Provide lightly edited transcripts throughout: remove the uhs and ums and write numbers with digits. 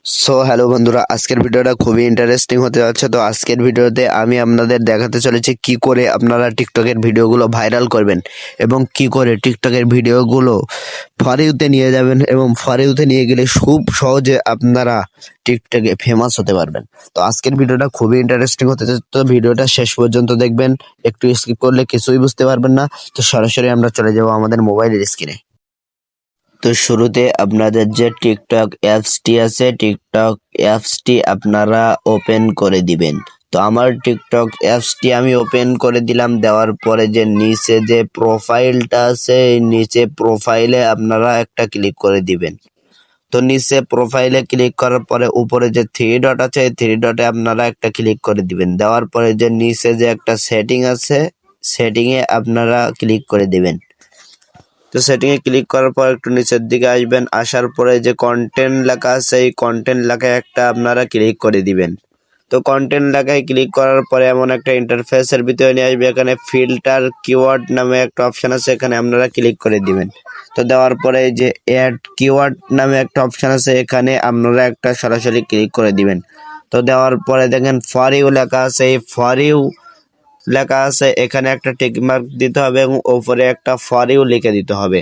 Hello বন্ধুরা, আজকের ভিডিওটা খুবই ইন্টারেস্টিং হতে যাচ্ছে। তো আজকের ভিডিওতে আমি আপনাদের দেখাতে চলেছি কি করে আপনারা টিকটকের ভিডিওগুলো ভাইরাল করবেন এবং কি করে টিকটকের ভিডিওগুলো ফর ইউতে নিয়ে যাবেন এবং ফর ইউতে নিয়ে গেলে খুব সহজে আপনারা টিকটকে ফেমাস হতে পারবেন। তো আজকের ভিডিওটা খুবই ইন্টারেস্টিং হতে যাচ্ছে, তো ভিডিওটা শেষ পর্যন্ত দেখবেন। একটু স্কিপ করলে কিছুই বুঝতে পারবেন না। তো সরাসরি আমরা চলে যাব আমাদের মোবাইলের স্ক্রিনে। তো শুরুতে আপনাদের যে টিকটক অ্যাপসটি আছে, টিকটক অ্যাপসটি আপনারা ওপেন করে দিবেন। তো আমার টিকটক অ্যাপসটি আমি ওপেন করে দিলাম। দেওয়ার পরে যে নিচে যে প্রোফাইলটা আছে, এই নিচে প্রোফাইলে আপনারা একটা ক্লিক করে দিবেন। তো নিচে প্রোফাইলে ক্লিক করার পরে উপরে যে থ্রি ডট আছে, এই থ্রি ডটে আপনারা একটা ক্লিক করে দিবেন। দেওয়ার পরে যে নিচে যে একটা সেটিং আছে, সেটিংয়ে আপনারা ক্লিক করে দিবেন। তো সেটিংয়ে ক্লিক করার পর একটু নিচের দিকে আসবেন। আসার পরে যে কন্টেন্ট লেখা আছে, এই কন্টেন্ট লেখায় একটা আপনারা ক্লিক করে দিবেন। তো কন্টেন্ট লেখায় ক্লিক করার পরে এমন একটা ইন্টারফেসের ভিতরে নিয়ে আসবে। এখানে ফিল্টার কিওয়ার্ড নামে একটা অপশন আছে, এখানে আপনারা ক্লিক করে দিবেন। তো দেওয়ার পরে যে অ্যাড কিওয়ার্ড নামে একটা অপশন আছে, এখানে আপনারা একটা সরাসরি ক্লিক করে দিবেন। তো দেওয়ার পরে দেখেন ফর ইউ লেখা আছে, এই ফর ইউ লেখা আছে, এখানে একটা টিক মার্ক দিতে হবে এবং ওপরে একটা ফর ইউ লিখে দিতে হবে।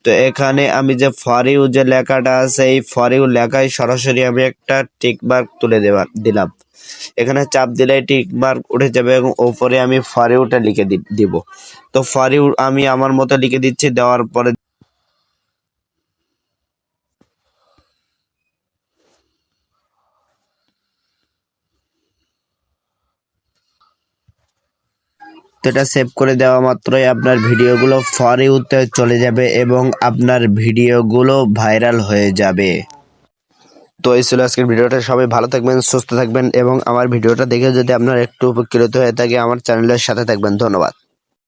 তো এখানে আমি যে ফর ইউ যে লেখাটা আছে, এই ফর ইউ লেখায় সরাসরি আমি একটা টিক মার্ক তুলে দিলাম। এখানে চাপ দিলে টিক মার্ক উঠে যাবে এবং ওপরে আমি ফর ইউটা লিখে দিব। তো ফর ইউ আমি আমার মতো লিখে দিচ্ছি। দেওয়ার পরে তো এটা সেভ করে দেওয়া মাত্রই আপনার ভিডিওগুলো ফর ইউতে চলে যাবে এবং আপনার ভিডিওগুলো ভাইরাল হয়ে যাবে। তো এই ছিল আজকের ভিডিওটা। সবাই ভালো থাকবেন, সুস্থ থাকবেন এবং আমার ভিডিওটা দেখে যদি আপনার একটু উপকৃত হয়ে থাকে আমার চ্যানেলের সাথে থাকবেন। ধন্যবাদ।